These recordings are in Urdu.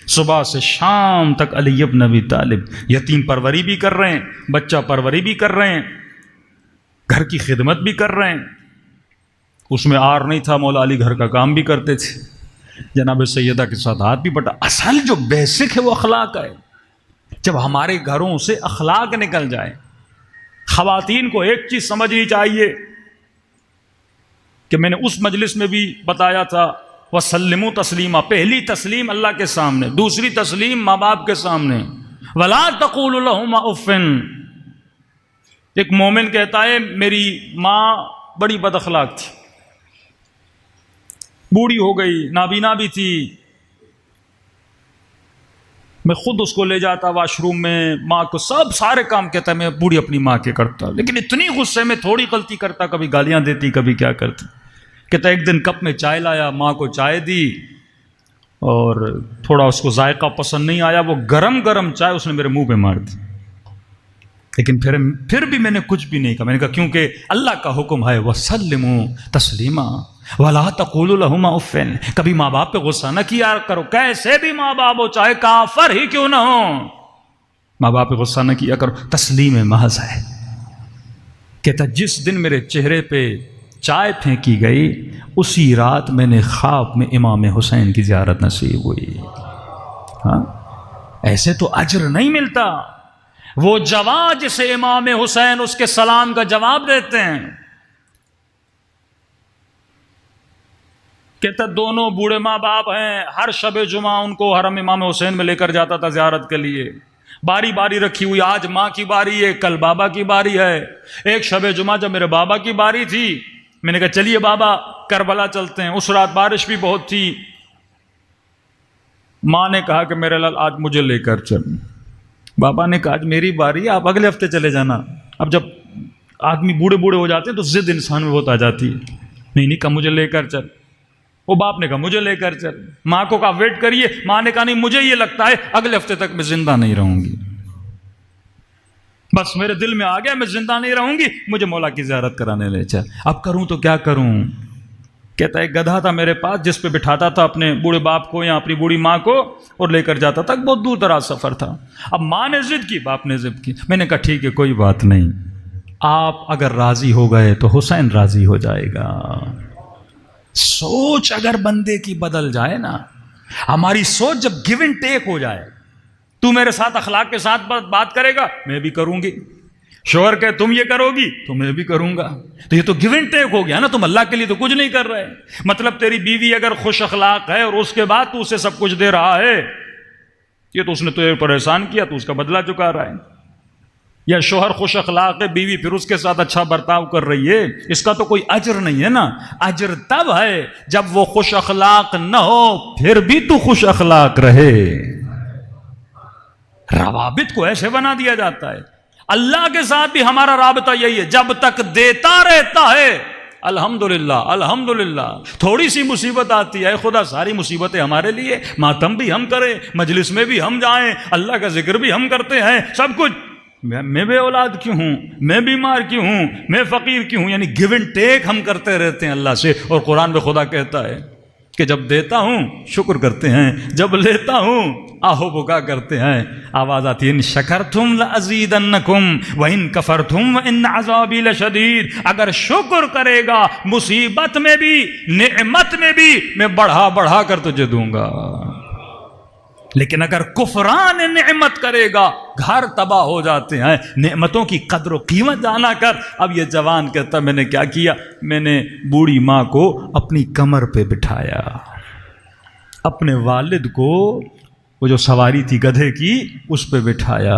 صبح سے شام تک علی ابن ابی طالب یتیم پروری بھی کر رہے ہیں، بچہ پروری بھی کر رہے ہیں، گھر کی خدمت بھی کر رہے ہیں۔ اس میں آر نہیں تھا، مولا علی گھر کا کام بھی کرتے تھے، جناب سیدہ کے ساتھ ہاتھ بھی بٹا۔ اصل جو بیسک ہے وہ اخلاق ہے۔ جب ہمارے گھروں سے اخلاق نکل جائے، خواتین کو ایک چیز سمجھنی چاہیے کہ میں نے اس مجلس میں بھی بتایا تھا، وَسَلِّمُوا تَسْلِيمًا، پہلی تسلیم اللہ کے سامنے، دوسری تسلیم ماں باپ کے سامنے۔ وَلَا تَقُولُوا لَهُمَا اُفٍّ، ایک مومن کہتا ہے میری ماں بڑی بد اخلاق تھی، بوڑھی ہو گئی، نابینا بھی تھی، میں خود اس کو لے جاتا واش روم میں، ماں کو سارے کام کہتا ہے میں بوڑھی اپنی ماں کے کرتا، لیکن اتنی غصے میں تھوڑی غلطی کرتا، کبھی گالیاں دیتی، کبھی کیا کرتی۔ کہتا ایک دن کپ میں چائے لایا، ماں کو چائے دی اور تھوڑا اس کو ذائقہ پسند نہیں آیا، وہ گرم گرم چائے اس نے میرے منہ پہ مار دی، لیکن پھر بھی میں نے کچھ بھی نہیں کہا۔ میں نے کہا کیونکہ اللہ کا حکم ہے وَسَلِّمُوا تَسْلِيمًا وَلَا تَقُولُوا لَهُمَا اُفٍّ، کبھی ماں باپ پہ غصہ نہ کیا کرو، کیسے بھی ماں باپ ہو، چاہے کافر ہی کیوں نہ ہو، ماں باپ پہ غصہ نہ کیا کرو، تسلیم محض ہے۔ کہتا جس دن میرے چہرے پہ چائے پھینکی گئی اسی رات میں نے خواب میں امام حسین کی زیارت نصیب ہوئی۔ ہاں ایسے تو اجر نہیں ملتا، وہ جواب جسے امام حسین اس کے سلام کا جواب دیتے ہیں۔ کہتا دونوں بوڑھے ماں باپ ہیں، ہر شب جمعہ ان کو حرم امام حسین میں لے کر جاتا تھا زیارت کے لیے، باری باری رکھی ہوئی، آج ماں کی باری ہے، کل بابا کی باری ہے۔ ایک شب جمعہ جب میرے بابا کی باری تھی، میں نے کہا چلیے بابا کربلا چلتے ہیں، اس رات بارش بھی بہت تھی۔ ماں نے کہا کہ میرے لال آج مجھے لے کر چل، بابا نے کہا آج میری باری ہے، آپ اگلے ہفتے چلے جانا۔ اب جب آدمی بوڑھے بوڑھے ہو جاتے ہیں تو ضد انسان میں بہت آ جاتی ہے، نہیں کہا مجھے لے کر چل، وہ باپ نے کہا مجھے لے کر چل، ماں کو کہا ویٹ کریے، ماں نے کہا نہیں مجھے یہ لگتا ہے اگلے ہفتے تک میں زندہ نہیں رہوں گی، بس میرے دل میں آ گیا میں زندہ نہیں رہوں گی، مجھے مولا کی زیارت کرانے لے چل۔ اب کروں تو کیا کروں؟ کہتا ہے گدھا تھا میرے پاس جس پہ بٹھاتا تھا اپنے بوڑھے باپ کو یا اپنی بوڑھی ماں کو اور لے کر جاتا تھا، بہت دور دراز سفر تھا۔ اب ماں نے ضد کی، باپ نے ضد کی، میں نے کہا ٹھیک ہے کوئی بات نہیں، آپ اگر راضی ہو گئے تو حسین راضی ہو جائے گا۔ سوچ اگر بندے کی بدل جائے نا، ہماری سوچ جب گیو اینڈ ٹیک ہو جائے، تو میرے ساتھ اخلاق کے ساتھ بات کرے گا میں بھی کروں گی، شوہر کہ تم یہ کرو گی تو میں بھی کروں گا، تو یہ تو گیو اینڈ ٹیک ہو گیا نا، تم اللہ کے لیے تو کچھ نہیں کر رہے۔ مطلب تیری بیوی اگر خوش اخلاق ہے اور اس کے بعد تو اسے سب کچھ دے رہا ہے، یہ تو اس نے تجھے پر احسان کیا، تو اس کا بدلہ چکا رہا ہے۔ یا شوہر خوش اخلاق ہے، بیوی پھر اس کے ساتھ اچھا برتاؤ کر رہی ہے، اس کا تو کوئی اجر نہیں ہے نا۔ اجر تب ہے جب وہ خوش اخلاق نہ ہو پھر بھی تو خوش اخلاق رہے۔ روابط کو ایسے بنا دیا جاتا ہے۔ اللہ کے ساتھ بھی ہمارا رابطہ یہی ہے، جب تک دیتا رہتا ہے الحمدللہ الحمدللہ، تھوڑی سی مصیبت آتی ہے خدا ساری مصیبتیں ہمارے لیے، ماتم بھی ہم کریں، مجلس میں بھی ہم جائیں، اللہ کا ذکر بھی ہم کرتے ہیں، سب کچھ، میں بے اولاد کیوں ہوں، میں بیمار کیوں ہوں، میں فقیر کیوں ہوں، یعنی گیو اینڈ ٹیک ہم کرتے رہتے ہیں اللہ سے۔ اور قرآن میں خدا کہتا ہے کہ جب دیتا ہوں شکر کرتے ہیں، جب لیتا ہوں آہو بکا کرتے ہیں۔ آواز آتی ہے ان شکرتم لازیدنکم وان کفرتم وان عذابی لشدید، اگر شکر کرے گا مصیبت میں بھی نعمت میں بھی میں بڑھا بڑھا کر تجھے دوں گا، لیکن اگر کفران نعمت کرے گا گھر تباہ ہو جاتے ہیں۔ نعمتوں کی قدر و قیمت جانا کر۔ اب یہ جوان کہتا میں نے کیا کیا، میں نے بوڑھی ماں کو اپنی کمر پہ بٹھایا، اپنے والد کو وہ جو سواری تھی گدھے کی اس پہ بٹھایا،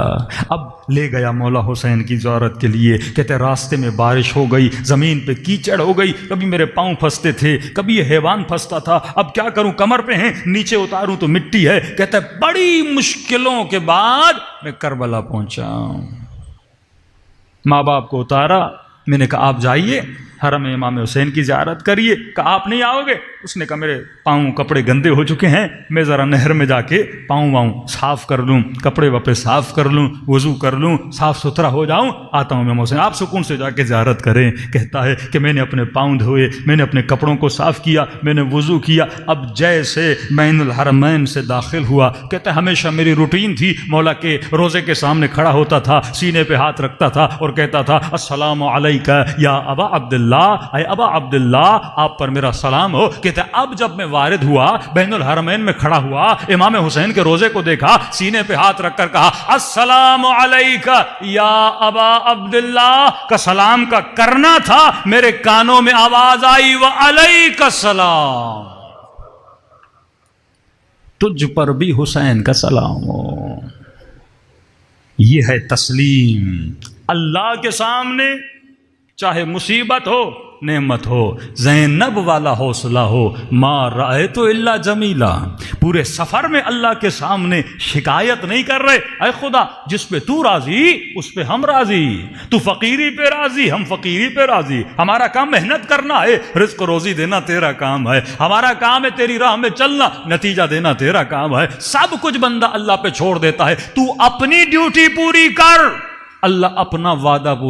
اب لے گیا مولا حسین کی زیارت کے لیے۔ کہتے راستے میں بارش ہو گئی، زمین پہ کیچڑ ہو گئی، کبھی میرے پاؤں پھنستے تھے، کبھی یہ حیوان پھنستا تھا، اب کیا کروں، کمر پہ ہیں، نیچے اتاروں تو مٹی ہے۔ کہتے بڑی مشکلوں کے بعد میں کربلا پہنچا، ماں باپ کو اتارا، میں نے کہا آپ جائیے، حرم امام حسین کی زیارت کریے. کہا آپ نہیں آؤ گے؟ اس نے کہا میرے پاؤں کپڑے گندے ہو چکے ہیں، میں ذرا نہر میں جا کے پاؤں واؤں صاف کر لوں، کپڑے وپڑے صاف کر لوں، وضو کر لوں، صاف ستھرا ہو جاؤں، آتا ہوں امام حسین، آپ سکون سے جا کے زیارت کریں. کہتا ہے کہ میں نے اپنے پاؤں دھوئے، میں نے اپنے کپڑوں کو صاف کیا، میں نے وضو کیا. اب جیسے بین الحرمین سے داخل ہوا، کہتا ہے ہمیشہ میری روٹین تھی، مولا کے روزے کے سامنے کھڑا ہوتا تھا، سینے پہ ہاتھ رکھتا تھا اور کہتا تھا السلام علیکہ یا ابا عبداللہ، اے ابا عبداللہ آپ پر میرا سلام ہو. کہتا ہے اب جب میں وارد ہوا، بین الحرمین میں کھڑا ہوا، امام حسین کے روزے کو دیکھا، سینے پہ ہاتھ رکھ کر کہا السلام علیکہ یا ابا عبداللہ. کا سلام کا کرنا تھا، میرے کانوں میں آواز آئی وعلیک السلام، تجھ پر بھی حسین کا سلام ہو. یہ ہے تسلیم. اللہ کے سامنے چاہے مصیبت ہو نعمت ہو، زینب والا حوصلہ ہو، ما رأیت الا جمیلا. پورے سفر میں اللہ کے سامنے شکایت نہیں کر رہے، اے خدا جس پہ تو راضی اس پہ ہم راضی، تو فقیری پہ راضی ہم فقیری پہ راضی. ہمارا کام محنت کرنا ہے، رزق روزی دینا تیرا کام ہے، ہمارا کام ہے تیری راہ میں چلنا، نتیجہ دینا تیرا کام ہے. سب کچھ بندہ اللہ پہ چھوڑ دیتا ہے. تو اپنی ڈیوٹی پوری کر، اللہ اپنا وعدہ پورا